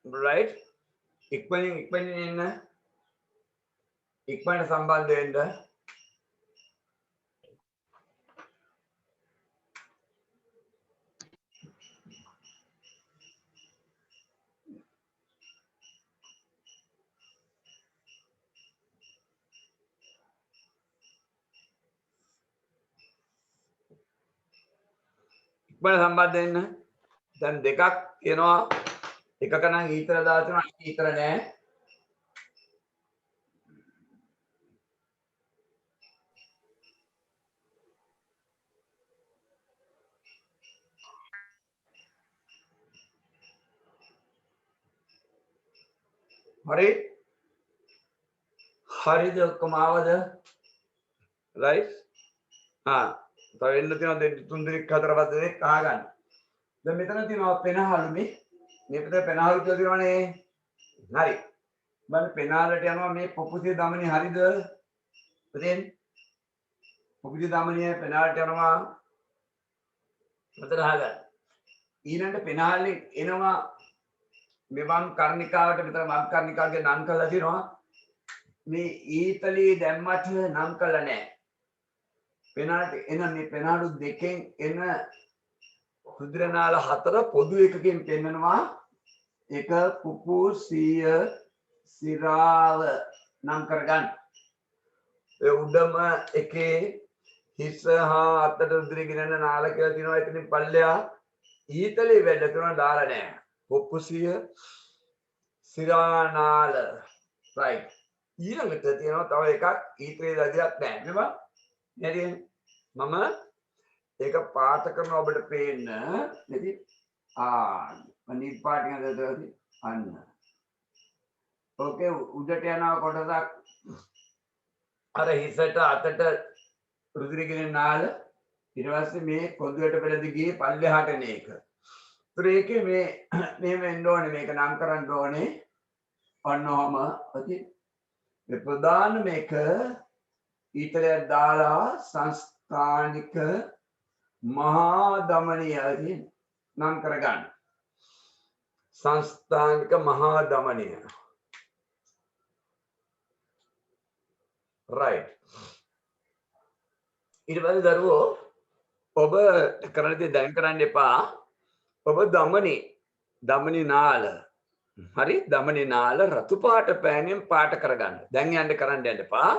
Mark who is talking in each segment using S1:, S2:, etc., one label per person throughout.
S1: right? ඉක්මනින් ඉක්මනට සම්බන්ධ වෙන්න. ඉක්මනට සම්බන්ධ වෙන්න. දැන් දෙකක් තියෙනවා. එකක නම් ඊතර දාලා තියෙනවා, අනිත් ඊතර නෑ. හරි? හරිද ඔක්කොම ආවද? right? තව එන්න තියෙනවා 3 දෙනෙක් 4 5 දෙනෙක් අහගන්න. දැන් මෙතන තියෙනවා පෙනහළු මේ පැත්තේ පෙනහළු කියලා තියෙනවානේ. හරි. බලන්න පෙනහළට යනවා මේ පොකුතිය දමනිය හරිද? පුතේ පොකුතිය දමනිය පෙනහළට යනවා. මෙතන අහගන්න. ඊළඟට පෙනහළේ එනවා මේ වම් කර්ණිකාවට මෙතන වම් කර්ණිකාවගේ නම් කරලා තියෙනවා. මේ ඊතලයේ දැම්මට නම් කරලා නැහැ. පෙනහළට එන මේ පෙනහළු දෙකෙන් එන රුධිරනාල 4 පොදු එකකින් පෙන්නනවා. එක පුපුසිය සිරාව නම් කරගන්න. ඒ උඩම එකේ හිස හා අතට රුධිරය ගෙනන නාල කියලා තියෙනවා. එතනින් පල්ලෙහා ඊතලයේ වැඩ කරන දාලා නැහැ. පුපුසිය සිරානාල right. ඊළඟට තියෙනවා තව එකක් ඊතලයේ දදියක් නැහැ. නෙමෙයි. නේද? මම ඒක පාට කරන ඔබට පේන්න නේද? අනිත් පාටින් අදදී අන්න. ඕකේ උඩට යනවා කොටසක් අර හිසට අතට රුධිරය ගෙනන නාල ඊට පස්සේ මේ කොඳුයට පෙළ දිගේ පල්ලෙහාට එන එක. ඒතර ඒකේ මේ මෙහෙම එන්න ඕනේ මේක නම් කරන්න ඕනේ. ඔන්නෝම ඔකේ මේ ප්‍රධාන මේක ඊතලයක් දාලා සංස්ථානික මහා දමනිය නම් කරගන්න. සංස්ථානික මහා දමනිය right. ඊට පස්සේ දරුවෝ ඔබ කරන්න තියෙන දැන් කරන්න එපා. ඔබ දමනි නාල හරි දමනි නාල රතු පාට පෑනෙන් පාට කරගන්න. දැන් යන්න කරන්න යන්න එපා.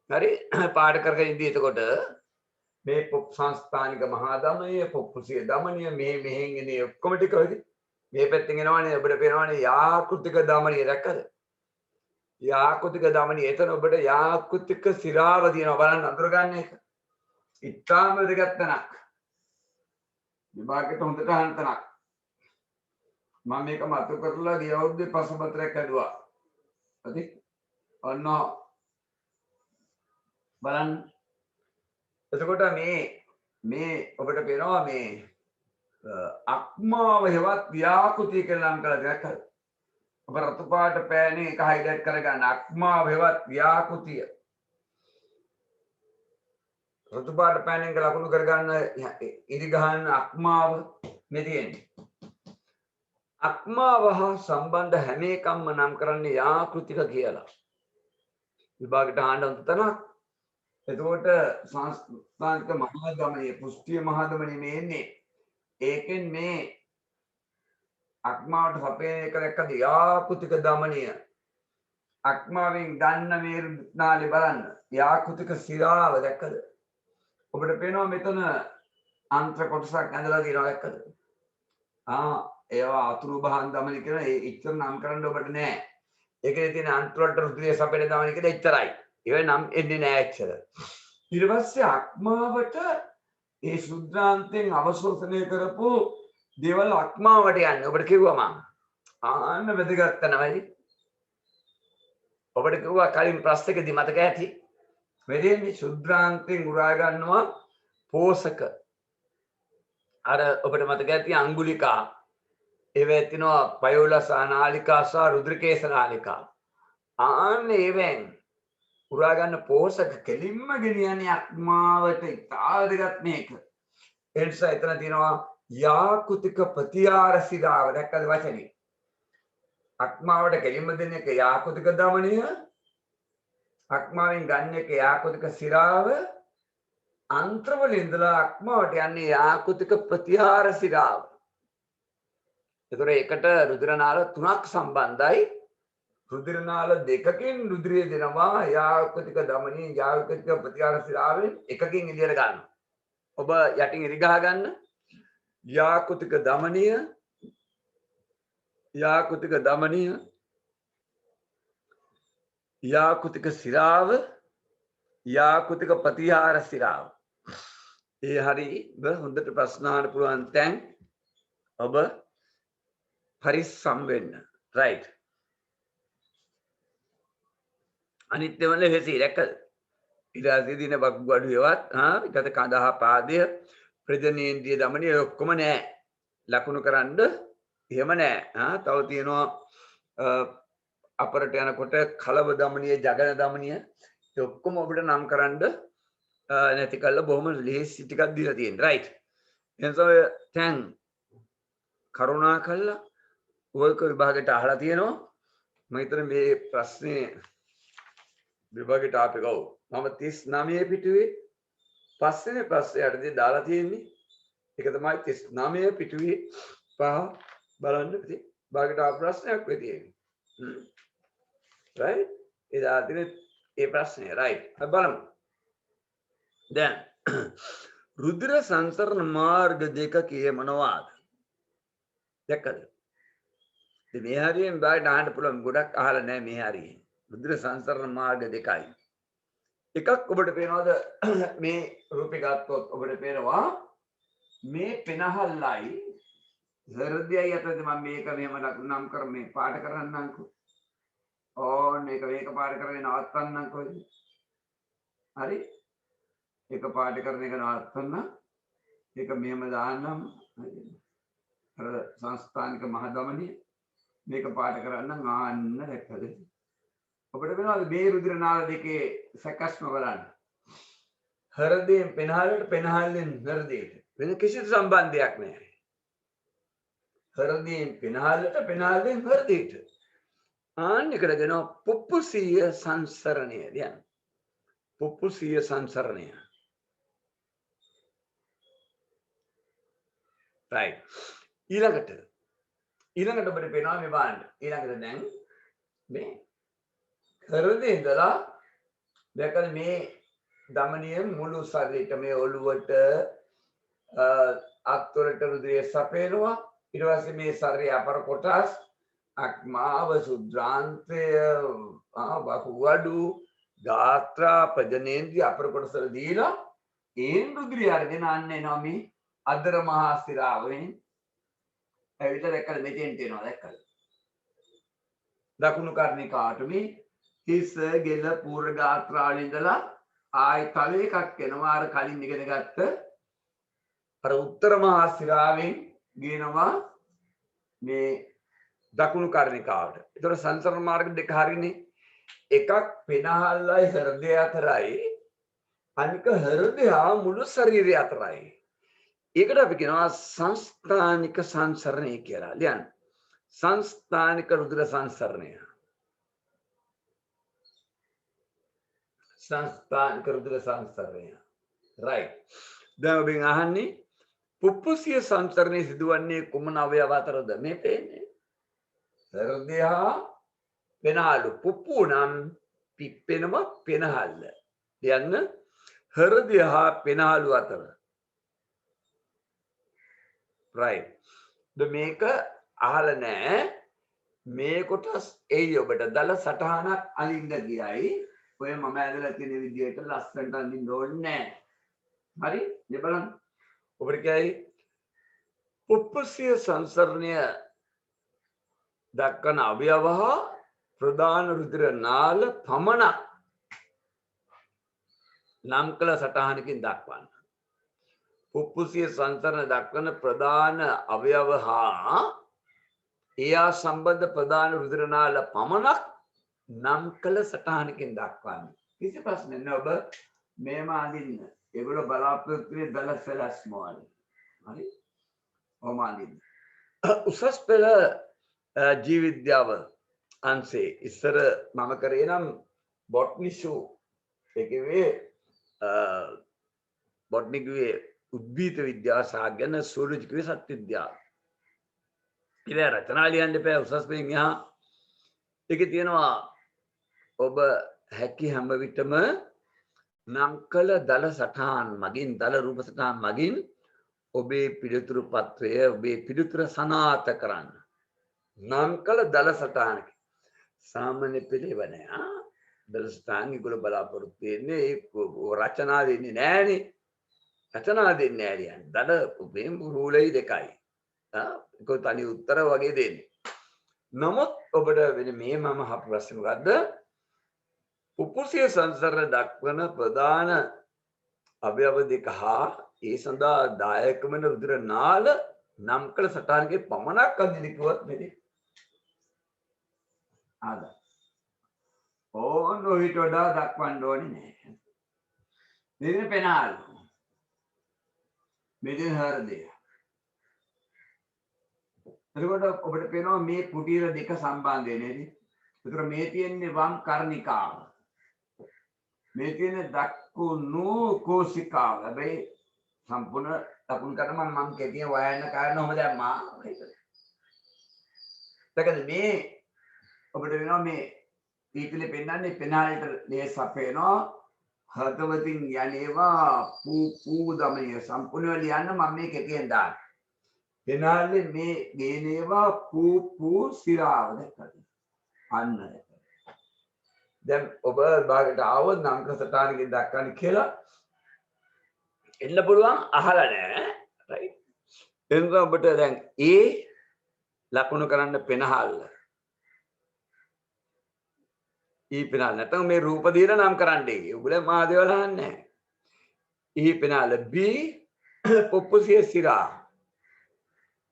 S1: හරි පාට කරගෙන ඉඳී එතකොට මේ සංස්ථානික මහා දමනිය පුපුසිය දමනිය මෙහෙන් එනේ ඔක්කොම ටික මේ පැත්තෙන් එනවනේ ඔබට පේනවනේ යාකෘතික දමනිය දැක්කද? යාකෘතික දමනිය එතන ඔබට යාකෘතික සිරාව දිනනවා බලන්න අඳුරගන්න එක. ඉතාම වැදගත් තැනක්. විභාගයට හොඳට අහන්න තැනක්. මම මේක මතු කරලා ගිය අවුරුද්දේ පසුපත්‍රයක් ඇදුවා. හරි? ඔන්න බලන්න. එතකොට මේ ඔබට පේනවා මේ අක්මාව හෙවත් ව්‍යාකෘතිය කියලා නම් කරලා දැක්කද? ඔබ රතු පාට පෑනේ එක හයිලයිට් කරගන්න අක්මාව හෙවත් ව්‍යාකෘතිය. රතු පාට පෑනෙන් ලකුණු කරගන්න ඉරි ගහන්න අක්මාව මේ තියෙන්නේ. අක්මාව හා සම්බන්ධ හැම එකක්ම නම් කරන්නේ යාකෘතික කියලා. විභාගයට අහන්න උන්ට තනක්. එතකොට සංස්ථානික මහා දමනිය පුෂ්ටිය මහා දමනිය මේ එන්නේ. ඒකෙන් මේ අක්මාවට සපේන එක දැක්කද යාකෘතික දමනිය. අක්මාවෙන් ගන්න මේ නාලේ බලන්න. යාකෘතික සිරාව දැක්කද? ඔබට පේනවා මෙතන අන්ත්‍ර කොටසක් ඇඳලා තියෙනවා දැක්කද? ඒවා අතුරු බහන් දමනිය කියන ඒ ඉච්චර නම් කරන්න ඔබට නෑ. ඒකේ තියෙන අන්ත්‍ර වලට රුධිරය සපේන දමනිය කියලා එච්චරයි. ඒක නම් එන්නේ නෑ එච්චර. ඊට පස්සේ අක්මාවට ඒ ශුද්ධාන්තයෙන් අවශෝෂණය කරපු දේවල් අක්මාවට යන්නේ. ඔබට කිව්වා මම. ආන්න වැදගත් තමයි. ඔබට කිව්වා කලින් ප්‍රශ්නකදී මතක ඇති. වෙදෙන්නේ ශුද්ධාන්තයෙන් උරා ගන්නවා පෝෂක. අර ඔබට මතක ඇති අංගුලිකා. ඒවෙත් තිනවා පයෝලස නාලිකා සහ රුධිරකේශ නාලිකා. ආන්න ඒවෙන් උරා ගන්න පෝෂක කෙලින්ම ගෙනියන්නේ අක්මාවට. ඉතාලදගත් මේක. ඒ නිසා එතන තියෙනවා යාකෘතික ප්‍රතිආර සිරාව දැක්කද වචනේ? අක්මාවට කෙලින්ම දෙන එක යාකුතික දමනය, අක්මාවෙන් ගන්න එක යාකුතික සිරාව, අන්ත්‍රවල ඉඳලා අක්මාවට යන්නේ යාකුතික ප්‍රතිහාර සිරාව. ඒතර ඒකට රුධිරනාල 3ක් සම්බන්ධයි. රුධිරනාල දෙකකින් රුධිරය දෙනවා යාකුතික දමනී යාකුතික ප්‍රතිහාර සිරාවෙන් එකකින් එළියට ගන්නවා. ඔබ යටින් ඉරි ගහ ගන්න. යාකුතික දමනීය, යාකුතික දමනීය, යාකුතික සිරාව, යාකුතික ප්‍රතිහාර සිරාව. ඒ හරි හොඳට ප්‍රශ්න අහන්න පුළුවන් තැන් ඔබ පරිස්සම් වෙන්න. රයිට්. අනිත් ඒවා ලෙහෙසි දැක්කද? ඊට දින වකුගඩුවේවත් ඊට කඳහ පාදය ප්‍රජනේන්ද්‍රිය දමනය ඔක්කොම නෑ. ලකුණු කරන්න එහෙම නෑ. තව තියෙනවා අපරට යනකොට කලව දමනීය, ජගන දමනීය ඒ ඔක්කොම ඔබට නම් කරන්න නැති කල්ලා බොහොම ලේසි ටිකක් දීලා තියෙනවා. රයිට්. එනිසා දැන් කරුණා කළා ඔයක විභාගයට අහලා තියෙනවා. මම හිතන්නේ මේ ප්‍රශ්නේ විභාගයට ආපේ ගව. මම 39 පිටුවේ පස්වෙනි ප්‍රශ්නේ යටදී දාලා තියෙන්නේ. ඒක තමයි 39 පිටුවේ 5 බලන්න ඉතින් විභාගයට ආපු ප්‍රශ්නයක් වෙ තියෙන්නේ. රයිට්. ඒ දාතිනේ ඒ ප්‍රශ්නේ. රයිට්. අපි බලමු. දැන් රුධිර සංසරණ මාර්ග දෙක කියමනවාද? දැක්කද? ඉතින් මේ හරියෙන් බාහිර අහන්න පුළුවන් ගොඩක් අහලා නැහැ මේ හරියෙන්. රුධිර සංසරණ මාර්ග දෙකයි. එකක් ඔබට පේනවද මේ රූපේ ගත්තොත් ඔබට පේනවා මේ පෙනහල්ලයි හෘදයයි අතරේ මම මේක මෙහෙම නම් කර මේ පාට කරන්නම්කෝ. ඕන්න මේක පාට කරගෙන නවත්තන්නම්කෝ. හරි? එක පාට කරන එක නවත්තන්න. ඒක මෙහෙම දාන්නම්. අර සංස්ථානික මහදමනිය මේක පාට කරන්න ආන්න දැක්කද? ඔබට වෙනවද මේ රුධිර නාල දෙකේ සැකස්ම බලන්න. හෘදයෙන් පෙනහලට, පෙනහලෙන් හෘදයට වෙන කිසිදු සම්බන්ධයක් නැහැ. හෘදයෙන් පෙනහලට, පෙනහලෙන් හෘදයට. ආන්න එකට කියනවා පුප්පුසීය සංසරණය. දැන් පුප්පුසීය සංසරණය. right. ඊළඟට ඔබට පේනවා මේ බලන්න. ඊළඟට දැන් මේ හෘදේ ඉඳලා දැකලා මේ දමනිය මුළු ශරීරයට මේ ඔළුවට අත්වලට රුධිරය සපයනවා. ඊට පස්සේ මේ ශරීරයේ අපර කොටස් අක්මාව, සුද්‍රාන්තය, වකුගඩු, ගාත්‍රා, ප්‍රජනේන්ද්‍රිය අපර කොටසට දීලා ඒන් රුධිරය අරගෙන අන්න එනවා මේ අදර මහා සිරාවෙන් ඇවිල්ලා දැක්කද මෙතෙන් තියෙනවා දැක්කද? දකුණු කර්ණිකාට මේ හිස ගෙල පූර්ව ගාත්‍රාවල ඉඳලා ආයි තව එකක් එනවා අර කලින් ඉගෙන ගත්ත අර උත්තර මහා සිරාවෙන් ගේනවා මේ දකුණු කර්ණිකාවට. ඒතර සංසරණ මාර්ග දෙක හරිනේ. එකක් පෙනහල්ලයි හෘදය අතරයි, අනික හෘදය මුළු ශරීරය අතරයි. ඒකට අපි කියනවා සංස්ථානික සංසරණය කියලා. ලියන්න. සංස්ථානික රුධිර සංසරණය. සංස්ථානික රුධිර සංසරණය. right. දැන් ඔබෙන් අහන්නේ පුප්පුසීය සංසරණය සිදුවන්නේ කුමන අවයව අතරද? මේ පේන්නේ. හෘදය පෙනහළු. පුප්පු නම් පිප්පෙනම පෙනහල්ල. යන්න හෘදය හා පෙනහළු අතර. right. මේක අහලා නැහැ. මේ කොටස් එයි ඔබට දල සටහනක් අඳින්න ගියයි. ඔය මම ඇදලා තියෙන විදිහට ලස්සනට අඳින්න ඕනේ නැහැ. හරි? මේ බලන්න. ඔබට කියයි පුප්පුසීය සංසරණය දක්වන අවයව හා ප්‍රධාන රුධිර නාල පමණක් නම් කළ සටහනකින් දක්වන්න. පුප්පුසීය සංසරණ දක්වන ප්‍රධාන අවයව හා එයා සම්බන්ධ ප්‍රධාන රුධිර නාල පමණක් නම් කළ සටහනකින් දක්වන්න. කිසි ප්‍රශ්නයක් නෑ. ඔබ මේම අඳින්න. ඒගොල්ලෝ බලාපොරොත්තු වෙන්නේ දල සැලැස්ම වලින්. හරි? ඔහොම අඳින්න. උසස් පෙළ ජීව විද්‍යාව අංශේ ඉස්සර මම කරේ නම් බොට්නි ෂෝ ඒකේ බොට්නි කිව්වේ උද්භිද විද්‍යාව සහ ගැන සුවොලොජි කිව්වේ සත්‍ය විද්‍යාව. ඉතින් රචනා ලියන්න එපා උසස් පෙන් එහා. ඒකේ තියෙනවා ඔබ හැකි හැම විටම නම් කළ දල සටහන් මගින් දල රූප සටහන් මගින් ඔබේ පිළිතුරු පත්‍රය ඔබේ පිළිතුර සනාථ කරන්න. නම් කළ දල සටහන සාමාන්‍ය පිළිවෙල නෑ. දල සටහන් ඒගොල්ලෝ බලාපොරොත්තු වෙන්නේ ඒ රචනා දෙන්නේ නෑනේ. රචනා දෙන්නේ නෑ කියන්නේ. දල මේ රූලයි දෙකයි. ඒක තනි උත්තර වගේ දෙන්නේ. නමුත් ඔබට වෙන මේ මම අහපු ප්‍රශ්නේ මොකද්ද? පුපුසිය සංසරණ දක්වන ප්‍රධාන අවයව දෙක හා ඒ සඳහා දායක වන රුධිර නාල නම් කළ සටහනකේ පමණක් අඳින කිව්වත් මෙදී ආද ඕන ඔහිට වඩා දක්වන්න ඕනේ නැහැ. මෙදින පෙනාල් මෙදින හෘදය. එතකොට ඔබට පේනවා මේ කුටීර දෙක සම්බන්ධ නේද? ඒතර මේ තියෙන්නේ වම් කර්ණිකාව. මේ තියෙන්නේ දකුණු කෝසිකාව. හැබැයි සම්පූර්ණ දකුණු කරන මම කෙටියෙන් වයන්න කාරණා දැම්මා. ඒකද මේ ඔබට වෙනවා මේ ඊටලේ පෙන්නන්නේ පෙනාල්ට ලේස් අපේනවා හදවතින් යන්නේවා පූ දමනිය සම්පූර්ණව ලියන්න මම මේ කෙටියෙන් දාන්න. පෙනාල්ලේ මේ ගේනේවා පූ සිරාව දැක්කද? අන්න දැන් ඔබ භාගයට ආවොත් නම් කසටානකින් දක්වන්න කියලා එන්න පුළුවන් අහලා නැහැ රයිට් එතන ඔබට දැන් ඒ ලකුණු කරන්න පෙනහල්ල ඊ පෙනහල්ල නැත්නම් මේ රූප දීලා නම් කරන්නේ ඔයගොල්ලෝ මා දේවල් අහන්නේ ඊ පෙනහල්ල B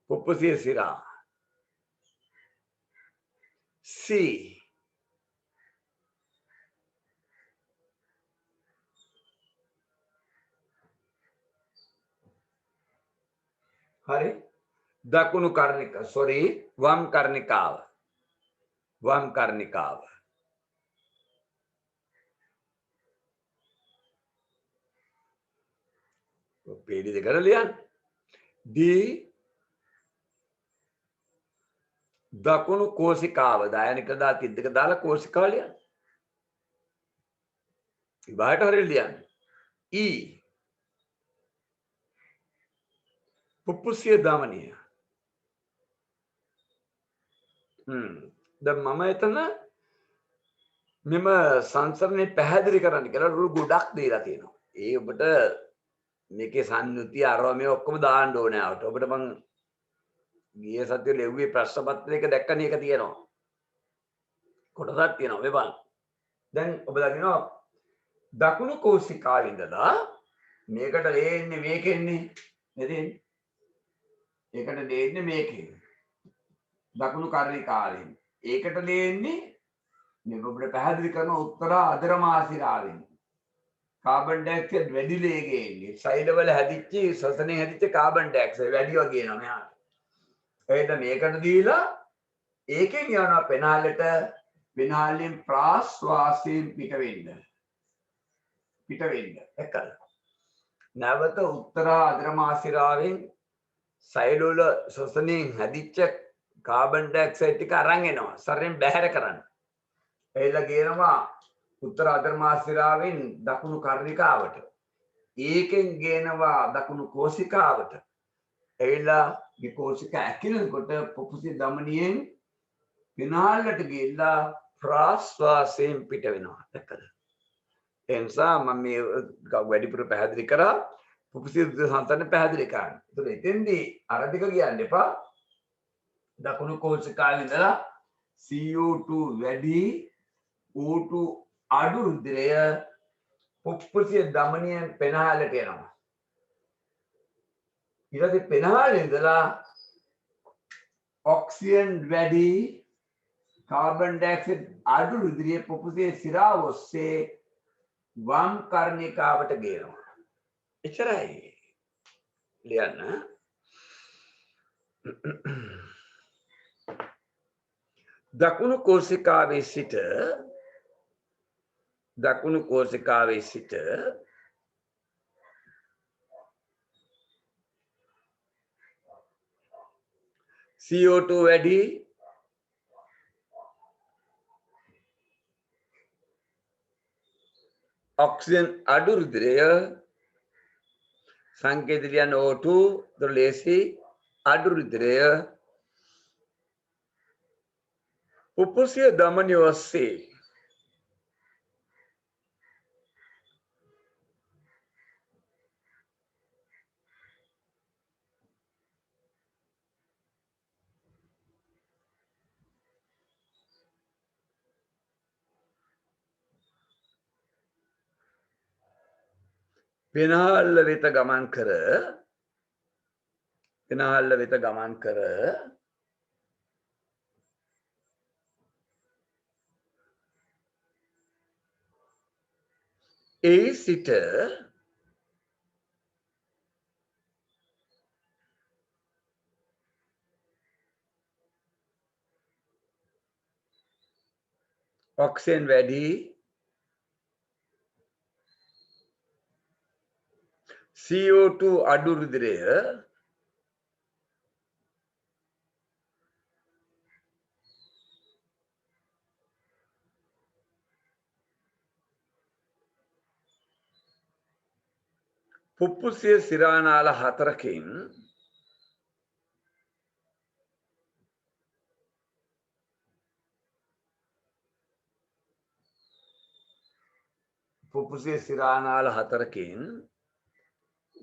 S1: පුප්පුසිය සිරා C හරි දකුණු කර්ණික වම් කර්ණිකාව පේඩි දෙකට ලියන්න D දකුණු කෝසිකාව දායනික දා තිද්දක දාලා කෝසිකාව ලියන්න විභාගයට හරියට ලියන්න E පුප්පුසිය දමනිය දැන් මම එතන මෙම සංසරණය පැහැදිලි කරන්න කියලා රුල් ගොඩක් දීලා තියෙනවා. ඒ ඔබට මේකේ සංයුතිය අරව මේ ඔක්කොම දාන්න ඕනේ ආවට. ඔබට මං ගිය සතියේ ලැබුවේ ප්‍රශ්න පත්‍රයක දැක්කනේ ඒක තියෙනවා. කොටසක් තියෙනවා මේ බලන්න. දැන් ඔබ දකිනවා දකුණු කෝසිකාවේ ඉඳලා මේකට ලේන්නේ මේකෙන්නේ නේද? ඒකට ලේන්නේ මේකෙන්. දකුණු කර්ණිකාවෙන්. ඒකට ලේන්නේ මේ ඔබට පැහැදිලි කරන උත්තර අදරමාසිරාවෙන්. කාබන් ඩයොක්සයිඩ් වැඩි ලේගේ ඉන්නේ. සෛලවල හැදිච්ච ශ්වසනයේ හැදිච්ච කාබන් ඩයොක්සයිඩ් වැඩි වගේ එනවා මෙහාට. ඒකට මේකට දීලා ඒකෙන් යනවා පෙනාලට පෙනාලෙන් ප්‍රාශ්වාසයෙන් පිට වෙන්න. එකල. නැවත උත්තර අදරමාසිරාවෙන් සෛලවල ශ්වසනයෙන් හැදිච්ච කාබන් ඩයොක්සයිඩ් ටික අරන් එනවා. සරෙන් බැහැර කරන්න. එයිලා ගේනවා උත්තර අදරමාසිරාවෙන් දකුණු කර්ණිකාවට. ඒකෙන් ගේනවා දකුණු කෝසිකාවට. එයිලා මේ කෝසිකා ඇකිලනකොට පුපුසිය දමනියෙන් පෙනාල්ලට ගිහිල්ලා ප්‍රාශ්වාසයෙන් පිට වෙනවා. දැක්කද? ඒ නිසා මම මේ වැඩිපුර පැහැදිලි කරා පුපුසිය සංසරණ පැහැදිලි කරන්න. ඒතකොට එතෙන්දී අරදික කියන්න එපා. දකුණු කෝසිකාවේ ඉඳලා CO2 වැඩි O2 අඩු රුධිරය පුප්පුසිය දමනියෙන් පෙනාලට එනවා. ඊට පෙනාලේ ඉඳලා ඔක්සිජන් වැඩි කාබන් ඩයොක්සයිඩ් අඩු රුධිරය පුප්පුසිය සිරාව ඔස්සේ වම් කර්ණිකාවට ගේනවා. එච්චරයි. ලියන්න. දකුණු කෝසිකාවේ සිට CO2 වැඩි ඔක්සිජන් අඩු රුධිරය සංකේත ලියන්න O2 දොලේසි අඩු රුධිරය උපුසිය දමනය ඔස්සේ පෙනහල්ල වෙත ගමන් කර එහි සිට ඔක්සිජන් වැඩි CO2 අඩු රුධිරය පුප්පුසිය සිරානාල 4කින්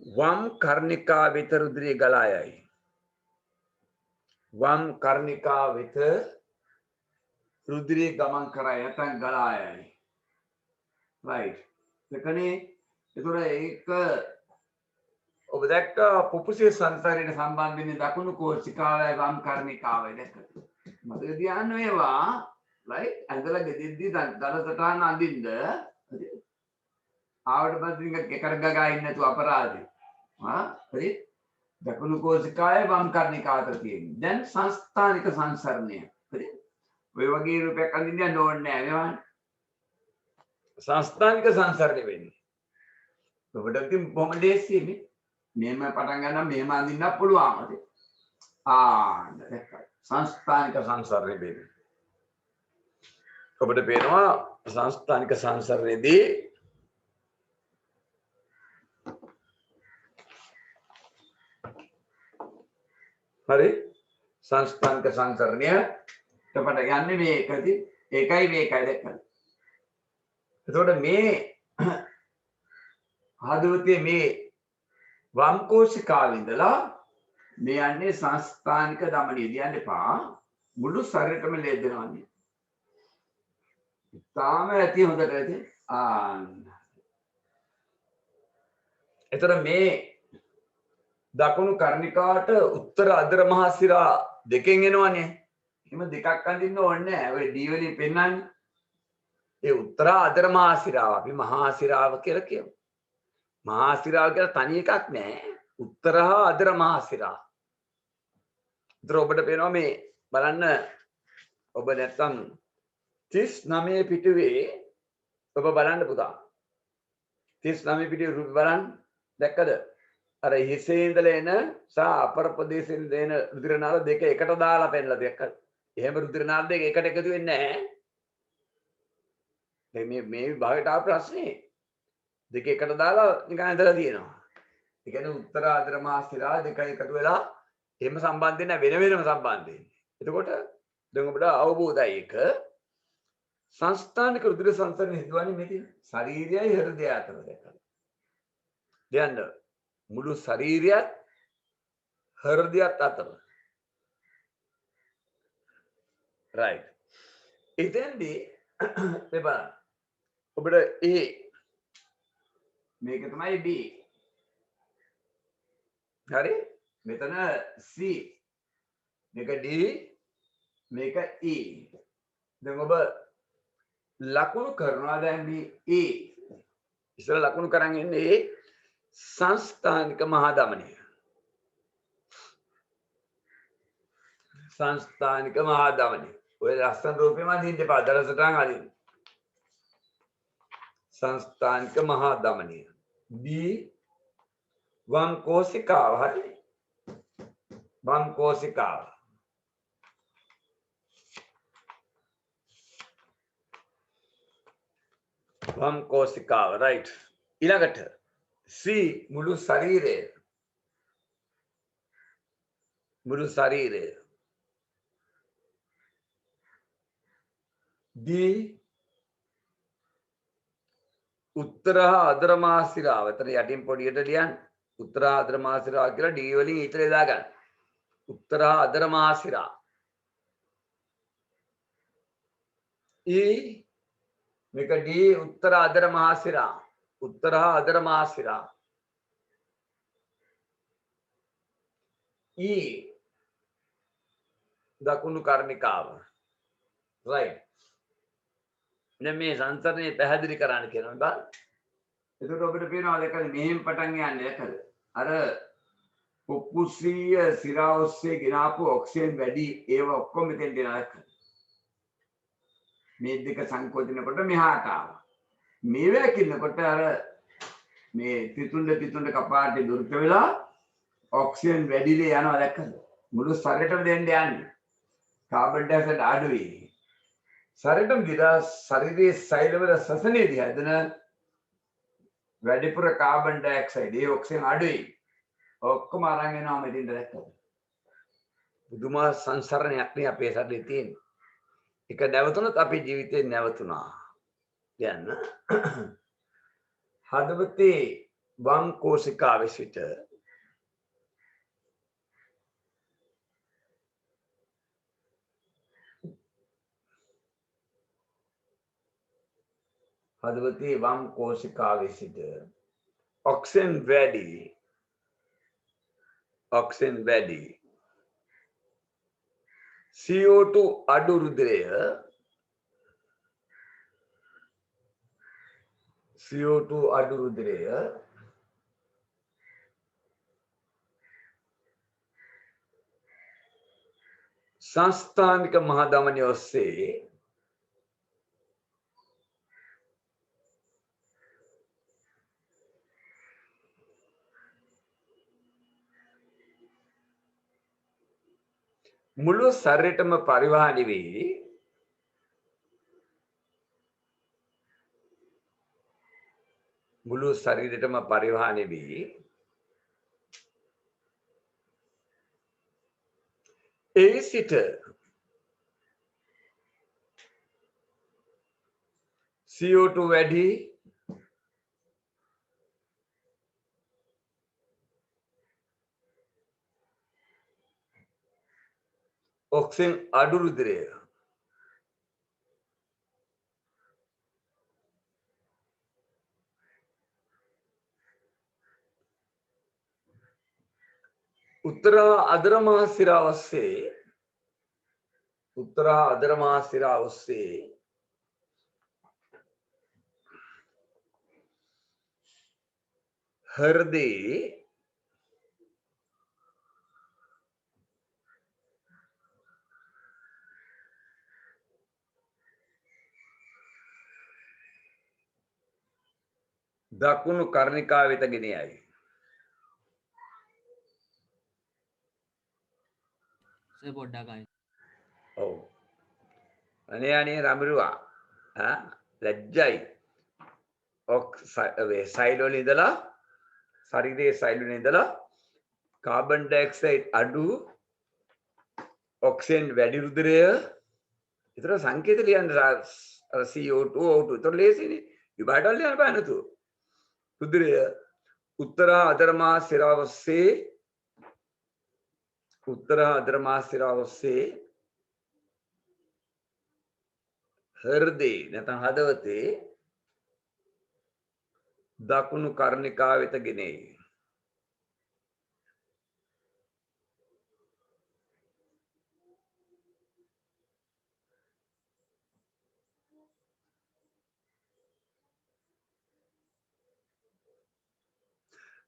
S1: වම් කර්ණිකා වෙත රුධිරය ගලා යයි. වම් කර්ණිකා වෙත රුධිරය ගමන් කරයි නැත්නම් ගලා යයි. right. එතකනේ ඒතොර ඒක ඔබ දැක්ක පුපුසිය සංසාරයට සම්බන්ධ වෙන්නේ දකුණු කෝසිකාවයි වම් කර්ණිකාවයි දැක්කද? මතක තියාගන්න ඒවා right. ඇඳලා ගෙදෙද්දි දලසටහන අඳින්න ආවට පස්සේ නිකන් කෙකර ගගා ඉන්න නැතුව අපරාධේ. හරි? දකුණු කෝසිකාවේ වම් කර්ණිකාව අතර තියෙන්නේ. දැන් සංස්ථානික සංසරණය. හරි? ඔය වගේ රූපයක් අඳින්න යන්න ඕනේ නැහැ නේද? සංස්ථානික සංසරණය වෙන්නේ. ඔබට ඉතින් බොහොම ලේසියි. මෙහෙම පටන් ගන්නම් මෙහෙම අඳින්නත් පුළුවන්. හරි? දැක්කයි. සංස්ථානික සංසරණය වෙන්නේ. ඔබට පේනවා සංස්ථානික සංසරණයේදී හරි සංස්ථානික සංසරණය තපට යන්නේ මේකදී ඒකයි මේකයි දැක්කද? එතකොට මේ හදවතේ මේ වම් කෝසිකාවේ ඉඳලා මේ යන්නේ සංස්ථානික දමනිය දියන්න එපා මුළු ශරීරෙටම ලෙදෙනවානේ. තාම ඇති හොඳට ඇති. එතකොට මේ දකුණු කර්ණිකාවට උත්තර අදර මහා සිරා දෙකෙන් එනවනේ. එහෙම දෙකක් අඳින්න ඕනේ නැහැ. ඔය ඩී වලින් පෙන්නන්නේ. ඒ උත්තර අදර මහා සිරාව අපි මහා සිරාව කියලා කියමු. මහා සිරාව කියලා තනි එකක් නැහැ. උත්තර හා අදර මහා සිරා. ඒතර ඔබට පේනවා මේ බලන්න ඔබ නැත්තම් 39 පිටුවේ ඔබ බලන්න පුතා. 39 පිටුවේ රූප බලන්න දැක්කද? අර හිසේ ඉඳලා එන සහ අපර ප්‍රදේශයෙන් දෙන රුධිර නාල දෙක එකට දාලා පෙන්නලා දැක්කද? එහෙම රුධිර නාල දෙක එකට එකතු වෙන්නේ නැහැ. දැන් මේ විභාගයට ආව ප්‍රශ්නේ දෙක එකට දාලා නිකන් ඇදලා තියෙනවා. ඒ කියන්නේ උත්තර ආදර මහා සිරා දෙක එකතු වෙලා එහෙම සම්බන්ධ වෙන්නේ වෙන වෙනම සම්බන්ධ වෙන්නේ. එතකොට දැන් ඔබට අවබෝධයි ඒක සංස්ථානික රුධිර සංසරණය හිතවන්නේ මේකේ ශරීරයයි හෘදයයි අතර දැක්කද? දැන් මුළු ශරීරයත් හෘදයත් අතර. right. එතෙන්දී මේ බලන්න. ඔබට A මේක තමයි B. හරි? මෙතන C. මේක D. මේක E. දැන් ඔබ ලකුණු කරනවා දැන් මේ A. ඉස්සර ලකුණු කරන් ඉන්නේ සංස්ථානික මහා දමනය. සංස්ථානික මහා දමනය. ඔය ලස්සන රූපෙම අදින්න එපා. දරසටහන් අදින්න. සංස්ථානික මහා දමනය. B වම් කෝසිකාව. හරි. වම් කෝසිකාව. වම් කෝසිකාව. right. ඊළඟට C මුළු ශරීරය. මුළු ශරීරය. D උත්තර අදර මාසිරාව. එතන යටින් පොඩියට ලියන්න. උත්තර අදර මාසිරාව කියලා D වලින් ඊතලේ දාගන්න. උත්තර අදර මාසිරා. E මේක D උත්තර අදර මාසිරා. උත්තර අදර මාසිරා. E දකුණු කර්ණිකාව. right. දැන් මේ සංසරණේ පැහැදිලි කරන්න කියනවා බලන්න. එතකොට ඔබට පේනවා දෙකද මෙහෙම පටන් යන්නේ එකද? අර කුකුසිය සිරා ඔස්සේ ගෙනාපු ඔක්සිජන් වැඩි ඒව ඔක්කොම මෙතෙන් දෙනවා එකද? මේ දෙක සංකෝචනකොට මෙහාට ආවා. මේ වැකිනකොට අර මේ තිතුණ්ඩ කපාටේ දුර්ග වෙලා ඔක්සිජන් වැඩිලේ යනවා දැක්කද? මුළු ශරීරෙටම දෙන්න යන්නේ. කාබන් ඩයොක්සයිඩ් අඩුයි. ශරීරෙටම දිලා ශරීරයේ සෛලවල ශ්වසනයේදී හැදෙන වැඩිපුර කාබන් ඩයොක්සයිඩ් ඒ ඔක්සිජන් අඩුයි. ඔක්කොම අරන් එනවා මෙතෙන්ද දැක්කද? බුදුමා සංසරණයක් නේ අපේ ශරීරේ තියෙන්නේ. එක නැවතුනොත් අපේ ජීවිතේ නැවතුණා. යන්න. හදවතේ වම් කෝසිකාවේ සිට හදවතේ වම් කෝසිකාවේ සිට ඔක්සිජන් වැඩි CO2 අඩු රුධිරය සංස්ථානික මහා ධමනිය ඔස්සේ මුළු ශරීරයටම පරිවාහණය වී ඒ සිට CO2 වැඩි ඔක්සිජන් අඩු රුධිරය උත්තර අදර මහා සිරාව ඔස්සේ හෘදේ දකුණු කර්ණිකාව වෙත ගෙන යයි.
S2: පොඩ්ඩක් අය.
S1: ඔව්. අනේ රමරුවා. ලැජ්ජයි. සෛල වල ඉඳලා ශරීරයේ සෛල වල ඉඳලා කාබන් ඩයොක්සයිඩ් අඩු ඔක්සිජන් වැඩි රුධිරය විතර සංකේත ලියන්න අර CO2 O2 ඒතර ලේසිනේ විභාගය ලියන්න බෑ නේද රුධිරය උත්තර අධර්මා සිරාව ඔස්සේ හෘදේ නැත්නම් හදවතේ දකුණු කර්ණිකාව වෙත ගෙනේ.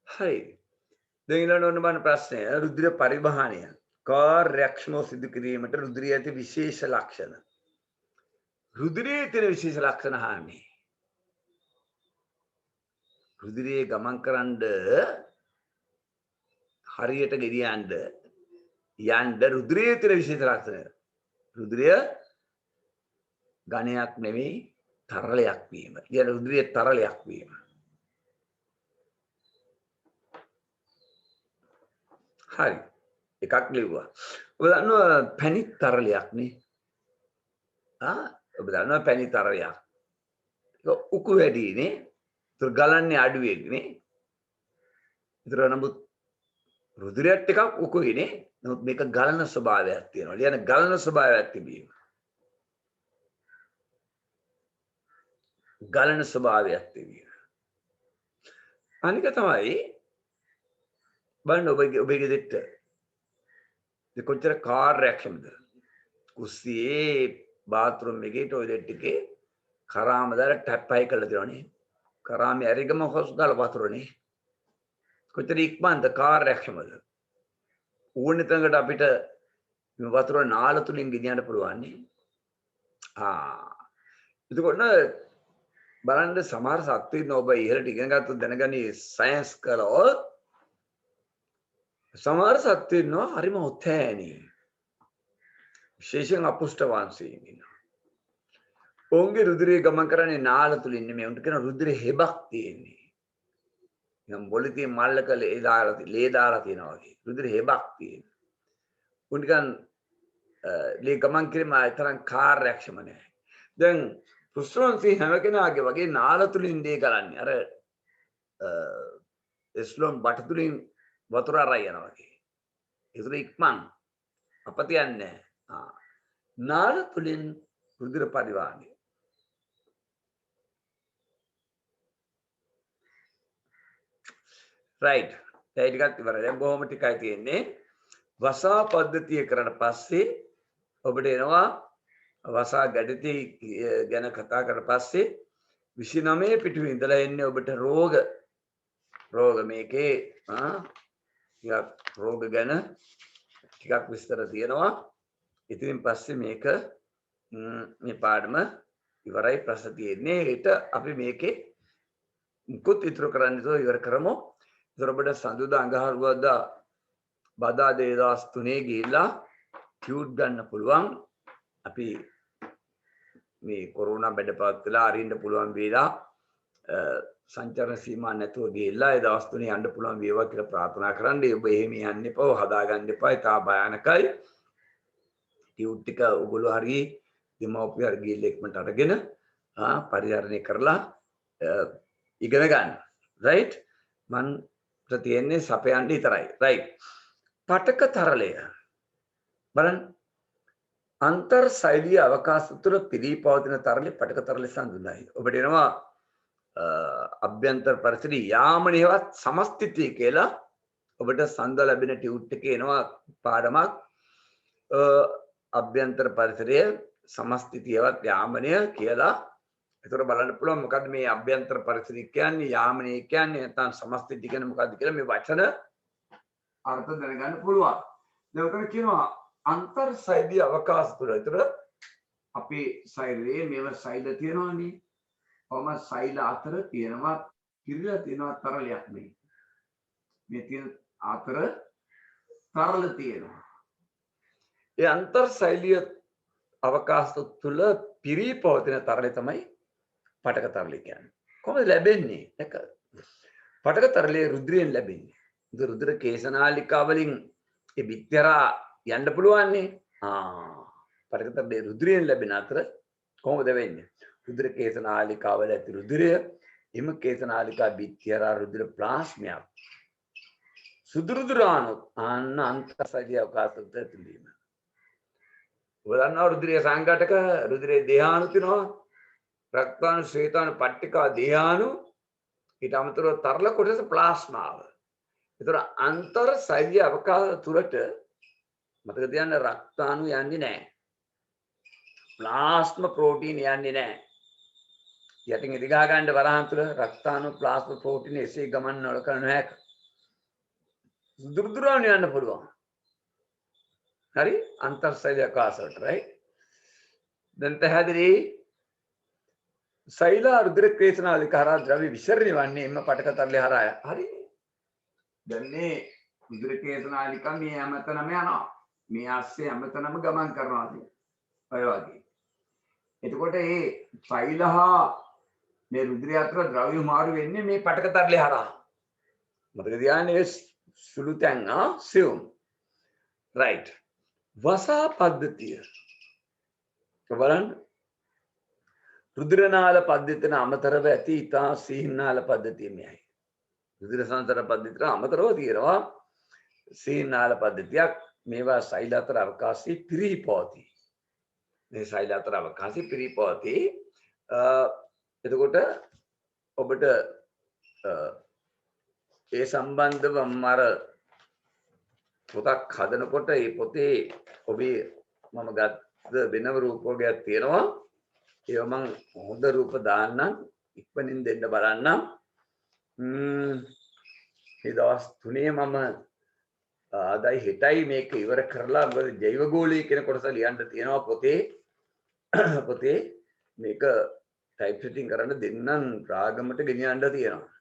S1: හරි. දැන් ඊළඟ ඔන්න බලන්න ප්‍රශ්නය රුධිර පරිවහණය කාර්යක්ෂමව සිදු කිරීමට රුධිරයේ ඇති විශේෂ ලක්ෂණ. රුධිරයේ තියෙන විශේෂ ලක්ෂණ හාන්නේ. රුධිරයේ ගමන් කරන්න හරියට ගෙනියන්න යන්න රුධිරයේ තියෙන විශේෂ ලක්ෂණ. රුධිරය ඝනයක් නෙවෙයි තරලයක් වීම. කියන රුධිරයේ තරලයක් වීම. හරි. එකක් ලිව්වා. ඔබ දන්නවා පැණි තරලයක් නේ. ඔබ දන්නවා පැණි තරලයක්. ඒක උකු වැඩි නේ. ඒතර ගලන්නේ අඩුවෙන් නේ. ඒතර නමුත් රුධිරයත් ටිකක් උකුයි නේ. නමුත් මේක ගලන ස්වභාවයක් තියෙනවා. ලියන ගලන ස්වභාවයක් තිබීම. ගලන ස්වභාවයක් තිබීම. අනික තමයි බලන්න ඔබගේ ගෙදරට කොච්චර කාර්යක්ෂමද? කුස්සියේ බාත්රූම් එකේ টয়ලට් එකේ කරාම දාලා ටැප් අය කරලා දෙනවනේ. කරාමේ ඇරිගම හොස් දාලා වතුරනේ. කොච්චර ඉක්මනද කාර්යක්ෂමද? ඕනෙ තැනකට අපිට මේ වතුර නාල තුලින් ගෙනියන්න පුළුවන් නේ. එතකොට බලන්න සමහර සත්ත්වයින් ඔබ ඉහළට ඉගෙන ගත්තොත් දැනගනි සයන්ස් කරොත් සමහර සත්ත්වයින් ඉන්නවා හරිම ඔතෑණි. විශේෂයෙන් අපුෂ්ඨ වංශීන් ඉන්නවා. ඔවුන්ගේ රුධිරය ගමන් කරන්නේ නාල තුලින් නෙමෙයි. උන්ට කියන රුධිර හෙබක් තියෙන්නේ. නිකන් බොලිතිය මල්ලක ලේ දාලා තියෙනවා වගේ. රුධිර හෙබක් තියෙනවා. උන් නිකන් ලේ ගමන් කිරීම තරම් කාර්යක්ෂම නැහැ. දැන් පුස්තෝන්සි හැම කෙනාගේ වගේ නාල තුලින් දේ කරන්නේ. අර එස්ලොම් බට තුලින් වතුර අරයි යනවා වගේ. ඒතර ඉක්මන් අපතියන්නේ. නාල තුලින් රුධිර පරිවාහනය. රයිට්. ඒ ටිකක් ඉවරයි. දැන් බොහොම ටිකයි තියෙන්නේ. වසා පද්ධතිය කරන පස්සේ ඔබට එනවා වසා ගැඩති ගැන කතා කරලා පස්සේ 29 පිටුවේ ඉඳලා එන්නේ ඔබට රෝග මේකේ ටිකක් රෝග ගැන ටිකක් විස්තර තියෙනවා. ඉතින් පස්සේ මේක මේ පාඩම ඉවරයි. ප්‍රශ්න තියෙන්නේ ඊට අපි මේකේ මුකුත් ඉතුරු කරන්න ඉවර කරමු. ඒතර ඔබට සඳුදා අඟහරුවාදා බදා 2003 ගිහිල්ලා ටියුට් ගන්න පුළුවන්. අපි මේ කොරෝනා බඩපත් අරින්න පුළුවන් වේලා සංචාරන සීමා නැතුව ගිහිල්ලා ඒ දවස් තුනේ යන්න පුළුවන් වේවා කියලා ප්‍රාර්ථනා කරන්න. ඔබ එහෙම යන්න එපා, හදාගන්න එපා. ඒක භයානකයි. ටියුට් ටික ඔයගොල්ලෝ හරි දෙමව්පිය හරි ගිහිල්ලා ඉක්මනට අරගෙන පරිහරණය කරලා ඉගෙන ගන්න. රයිට්. මන් තියෙන්නේ සපයන්න විතරයි. රයිට්. පටක තරලය බලන්න. අන්තර් සෛලීය අවකාශ තුළ පිරී පවතින තරලය පටක තරලය සඳහන්. ඔබට එනවා අභ්‍යන්තර පරිසරයේ යාමනේවත් සමස්ථිතිය කියලා ඔබට සඳ ලැබෙන ටියුට් එකේ එනවා පාඩමක්. අභ්‍යන්තර පරිසරයේ සමස්ථිතියවත් යාමනය කියලා. ඒතර බලන්න පුළුවන් මොකද්ද මේ අභ්‍යන්තර පරිසරය කියන්නේ, යාමනය කියන්නේ, නැත්නම් සමස්ථිතිය කියන්නේ මොකද්ද කියලා මේ වචන අර්ථ දැනගන්න පුළුවන්. දැන් උතන කියනවා අන්තර් සෛලීය අවකාශ තුළ. ඒතර අපේ ශරීරයේ මේව සෛල තියෙනවානේ. කොහොම සෛල අතර තියෙනවා පිරලා තියෙනවා තරලයක් නේ. මේ තියෙන අතර තරල තියෙනවා. ඒ අන්තර් සෛලීය අවකාශ තුළ පිරී පවතින තරලය තමයි පටක තරලය කියන්නේ. කොහොමද ලැබෙන්නේ? එක පටක තරලය රුධිරයෙන් ලැබෙන්නේ. රුධිර කේශනාලිකා වලින් ඒ පිටරා යන්න පුළුවන් නේ. පටක තරලය රුධිරයෙන් ලැබෙන අතර කොහොමද වෙන්නේ? රුධිර කේශනාලිකාවල ඇති රුධිරය එම කේශනාලිකා පිටරා රුධිර ප්ලාස්මයක් සුදුරුදුරානොත් අන්තර්සෛලීය අවකාශයට ඇතුළීම. ඔයගොල්ලෝ රුධිරයේ සංඝටක රුධිරයේ දේහාණු තියනවා. රක්තාණු, ශ්වේතාණු, පට්ටිකා, දේහාණු ඊට අමතරව තරල කොටස ප්ලාස්මාව. ඒතර අන්තර් සෛලීය අවකාශ තුරට මතක තියාගන්න රක්තාණු යන්නේ නැහැ. ප්ලාස්ම ප්‍රෝටීන් යන්නේ නැහැ. යටින් ඉදිගා ගන්න වරහන් තුල රක්තාණු, ප්ලාස්ම ප්‍රෝටීන් එසේ ගමන් නොකරන හැක. දුරදුරාණ යන්න පුළුවන්. හරි අන්තර්ශෛලයක් ආසලට right දැන් පැහැදිලි සෛල රුධිර ක්‍රේෂනාලික හරහා ද්‍රව්‍ය විසරණය වන්නේ එම පටකතරලේ හරහා හරි දැන් මේ රුධිර ක්‍රේෂනාලික මේ හැමතැනම යනවා මේ ආස්සේ හැමතැනම ගමන් කරනවා ඔය වගේ එතකොට මේ සෛල හා මේ රුධිරය අතර ද්‍රව්‍ය මාරු වෙන්නේ මේ පටකතරලේ හරහා මතක තියාගන්න ඒ සුළු තැන් සියුම් right වසා පද්ධතිය බලන්න රුධිරනාල පද්ධතියට අමතරව ඇති ඉතා සීනාල පද්ධතිය මෙයයි රුධිර සංසරණ පද්ධතියට අමතරව තියෙනවා සීනාල පද්ධතියක් මේවා සෛල අතර අවකාශී පිරී පවතී මේ සෛල අතර අවකාශී පිරී පවතී එතකොට ඔබට ඒ සම්බන්ධව මර පොතක් හදනකොට ඒ පොතේ ඔබේ මම ගත්ත වෙනම රූපෝගයක් තියෙනවා ඒව මම හොඳ රූප දාන්නම් ඉක්මනින් දෙන්න බලන්නම් මේ දවස් 3 මම අදයි හෙටයි මේක ඉවර කරලා මොකද ජෛව ගෝලී කියන කොටස ලියන්න තියෙනවා පොතේ මේක ටයිප් සෙටින් කරන්න දෙන්නම් රාගමට ගෙනියන්න තියෙනවා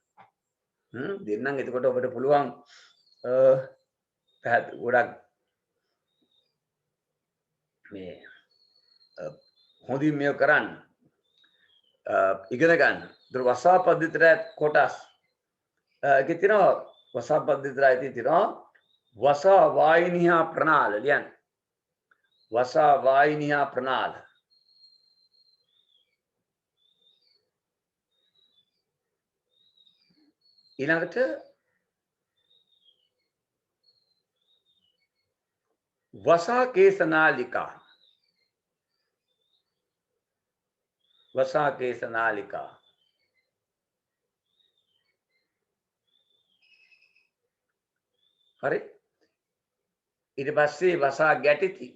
S1: දෙන්නම් එතකොට ඔබට පුළුවන් ගොඩක් මේ හොඳින් මේක කරන්න ඉගෙන ගන්න. ඒතර වසා පද්ධතියට කොටස් ඒකේ තියෙනවා වසා පද්ධතියට ඇති තියෙනවා වසා වාහිනියා ප්‍රනාල ලියන්න. වසා වාහිනියා ප්‍රනාල ඊළඟට वसा केशनालिका हरे ඊට පස්සේ වසා ගැටිති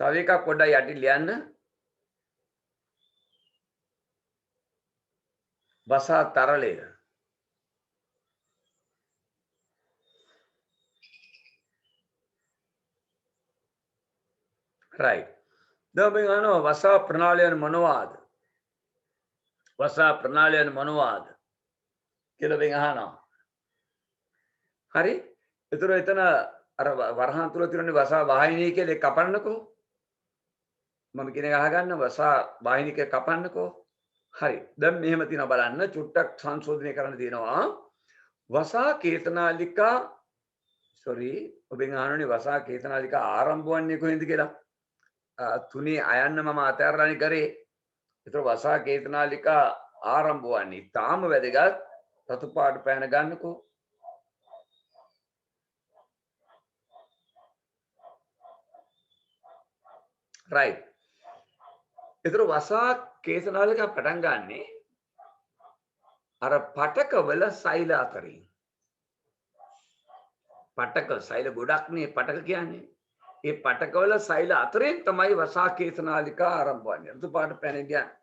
S1: තව එකක් පොඩ්ඩක් යටි ලියන්න වසා තරලය right දැන් අපි ගන්නවා වසා ප්‍රණාලයන් මොනවාද කියලා වෙන් අහනවා හරි ඒතර එතන අර වරහන් තුල තියෙන වසා වාහිනිය කියලා කපන්නකෝ මම කියන එක අහගන්න වසා වාහිනියක කපන්නකෝ හරි දැන් මෙහෙම තියෙනවා බලන්න චුට්ටක් සංශෝධනය කරන්න තියෙනවා වසා කේතනාලිකා ඔබෙන් අහන්නේ වසා කේතනාලිකා ආරම්භ වන්නේ කොහෙන්ද කියලා තුනේ අයන්න මම අතහැරලානේ කරේ ඒතර වසා කේතනාලිකා ආරම්භ වන්නේ තාම වැදගත් රතු පාට පෑන ගන්නකෝ right ඒතර වසා කේතනාලිකා පටන් ගන්නෙ අර පටකවල සෛල අතරින් පටක සෛල ගොඩක් නේ පටක කියන්නේ ඒ පටකවල සෛල අතරින් තමයි වසා කේතනාලිකා ආරම්භ වන්නේ රතු පාට පෑන කියන්නේ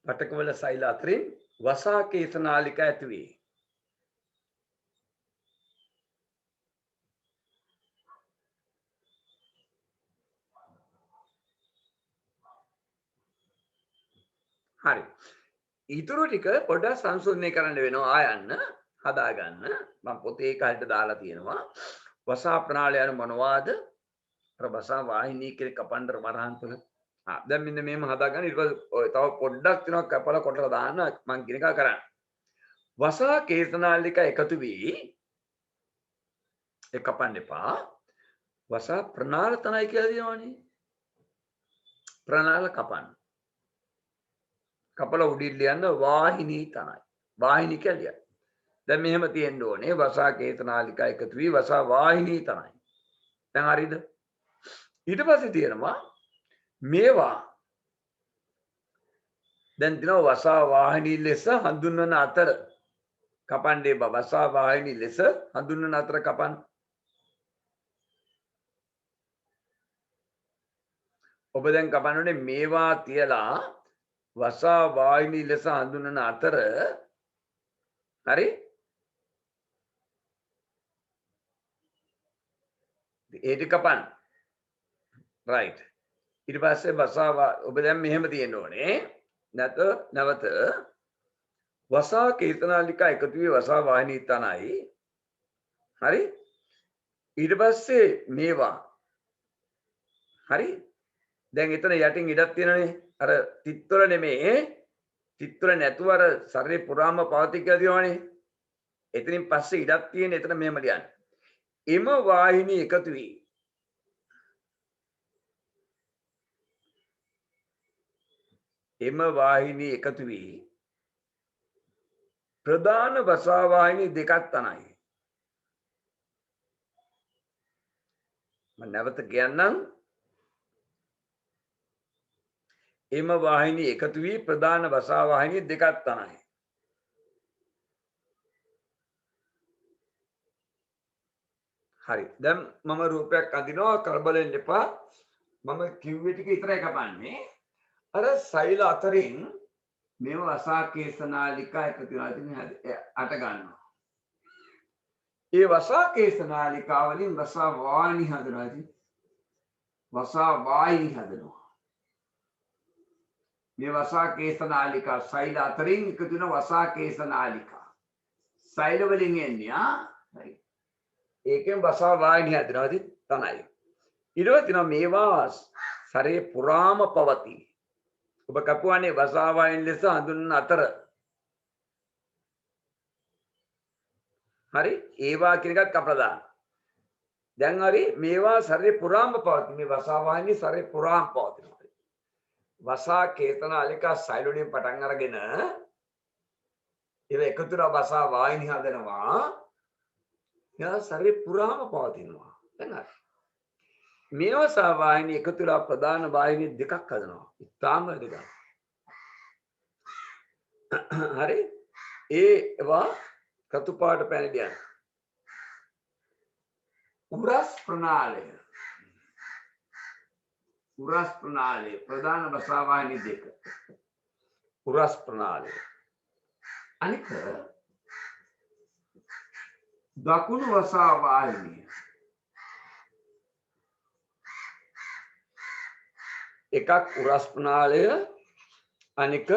S1: පටකවල සෛල අතරින් වසා කේතනාලිකා ඇති වේ හරි ඊටු ටික පොඩ්ඩක් සංශෝධනය කරන්න වෙනවා ආයන්න හදාගන්න මම පොතේ කල්ට දාලා තියෙනවා වසා ප්‍රණාලයන් මොනවාද අර වසා වාහිනී කියලා කපන්න වරහන් තුන දැන් මෙන්න මේම හදාගන්න ඊට පස්සේ තව පොඩ්ඩක් තියෙනවා කපලා කොටලා දාන්න මම කියන එක කරන්න වසා කේතනාලිකා එකතු වී ඒ කපන්න එපා වසා ප්‍රණාල තනයි කියලා දිනවනේ ප්‍රණාල කපන්න කපල උඩින් ලියන්න වාහිනී තනයි වාහිනී කියලා ලියන්න දැන් මෙහෙම තියෙන්න ඕනේ වසා කේතනාලිකා එකතු වී වසා වාහිනී තනයි දැන් හරිද ඊට පස්සේ තියෙනවා මේවා දැන් දිනව වසා වාහිනී ලෙස හඳුන්වන අතර කපන්නේ වසා වාහිනී ලෙස හඳුන්වන අතර කපන්න ඔබ දැන් කපන්නේ මේවා තියලා වසා වාහිනී ලෙස හඳුන්වන අතර හරි ඒ ටික කපන්න right ඊට පස්සේ වසා ඔබ දැන් මෙහෙම තියෙන්න ඕනේ නැවත වසා කේතනාලිකා එකතු වී වසා වාහිනී තනයි හරි ඊට පස්සේ මේවා හරි දැන් එතන යටින් ඉඩක් තියෙනනේ අර තිත්වල නෙමෙයි තිත්වල නැතුව අර ශරීරේ පුරාම පවතී කියලා තියෙනවනේ එතනින් පස්සේ ඉඩක් තියෙන එතන මෙහෙම ලියන්න එම වාහිනී එකතු වී එම වාහිනී එකතු වී ප්‍රධාන වසා වාහිනී දෙකක් තනයි මම නැවත කියන්නම් එම වාහිනී එකතු වී ප්‍රධාන වසා වාහිනී දෙකක් තනයි හරි දැන් මම රූපයක් අඳිනවා කලබල වෙන්න එපා මම කිව්වේ ටික විතරයි කපන්නේ අර සෛල අතරින් මේව වසා කේසනාලිකා එකතු වෙනවා අට ගන්නවා ඒ වසා කේසනාලිකා වලින් වසා වාහිනී හදනවා වසා වාහිනී හදනවා මේ වසා කේසනාලිකා සෛල අතරින් එකතු වෙන වසා කේසනාලිකා සෛල වලින් එන්නේ හරි ඒකෙන් වසා වාහිනී හදනවා තමයි ඊට පස්සේ මේවා ශරීරේ පුරාම පවතී ඔබ කපුවානේ වසා වාහිනී ලෙස හඳුන්වන අතර හරි ඒවා කියන එකත් කපලා දාන්න දැන් හරි මේවා ශරීරේ පුරාම පවතී මේ වසා වාහිනී ශරීරේ පුරාම පවතිනවා වසා කේතනාලිකා සෛල වලින් පටන් අරගෙන ඒක එකතු වෙලා වසා වාහිනී හදනවා යා ශරීරේ පුරාම පවතිනවා දැන් හරි මේ වසා වාහිනී එකතු වෙලා ප්‍රධාන වාහිනී දෙකක් හදනවා ඉතාම දෙකක් හරි ඒවා කතු පාට පැනලියන් උරස් ප්‍රනාලය උරස් ප්‍රනාලය ප්‍රධාන වසා වාහිනී දෙක උරස් ප්‍රනාලය අනික දකුණු වසා වාහිනිය එකක් උරස් ප්‍රනාලය අනික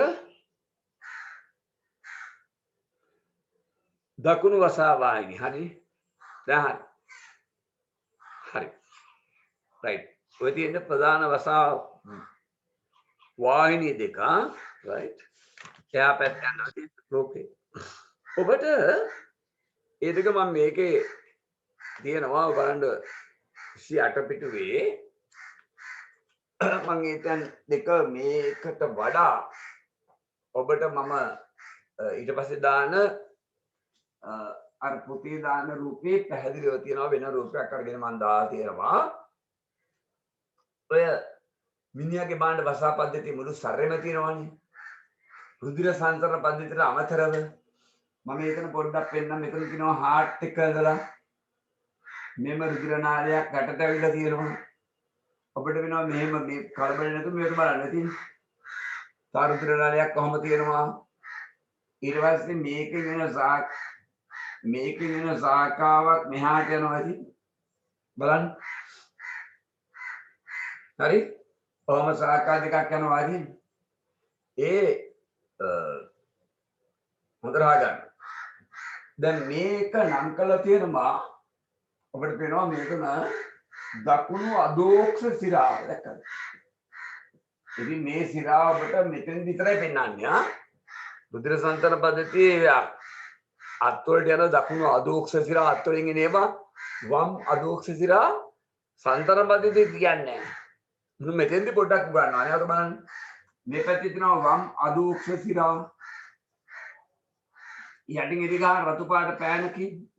S1: දකුණු වසා වාහිනිය හරි දැන් හරි right ඔය තියෙන ප්‍රධාන වසා වාහිනී දෙක right එයා පැත්තෙන් යනවා රූපේ ඔබට ඒ දෙක මම මේකේ තියෙනවා බලන්න 28 පිටුවේ මම ඒතන දෙක මේකට වඩා ඔබට මම ඊට පස්සේ දාන අර පුතේ දාන රූපේ පැහැදිලිව තියෙනවා වෙන රූපයක් අරගෙන මම දාලා තියෙනවා ඔය මිනිහාගේ බාණ්ඩ වසා පද්ධතිය මුළු සැරෙම තියෙනවනේ රුධිර සංචරණ පද්ධතියට අමතරව මම එතන පොඩ්ඩක් පෙන්නම් මෙතන කියනවා හાર્ට් එක ඇදලා මෙම රුධිර නාලයක් ගැටට ඇවිල්ලා තියෙනවා අපිට වෙනවා මෙහෙම මේ කලබල නැතුව මේක බලන්න තියෙන්නේ රුධිර නාලයක් කොහොම තියෙනවා ඊට පස්සේ මේකෙන් වෙන සාකාවක් මෙහාට යනවා ඉතින් බලන්න හරි කොහොම සාකා දෙකක් යනවා ඉතින් ඒ හොඳට ගන්න දැන් මේක නම් කරලා තියෙනවා ඔබට පේනවා මේකම දකුණු අදෝක්ෂ සිරාව දැක්කද ඉතින් මේ සිරාව ඔබට මෙතෙන් විතරයි පෙන්වන්නේ රුධිර සංචරණ පද්ධතියේ අත්වලට යන දකුණු අදෝක්ෂ සිරා අත්වලින් එන ඒවා වම් අදෝක්ෂ සිරා සංචරණ පද්ධතිය කියන්නේ නැහැ මෙතෙන්දි පොඩ්ඩක් ගන්නවා නේ අර බලන්න මේ පැත්තේ තියෙනවා වම් අදෝක්ෂ සිරා යටින් ඉදි ගන්න රතු පාට පෑනකින්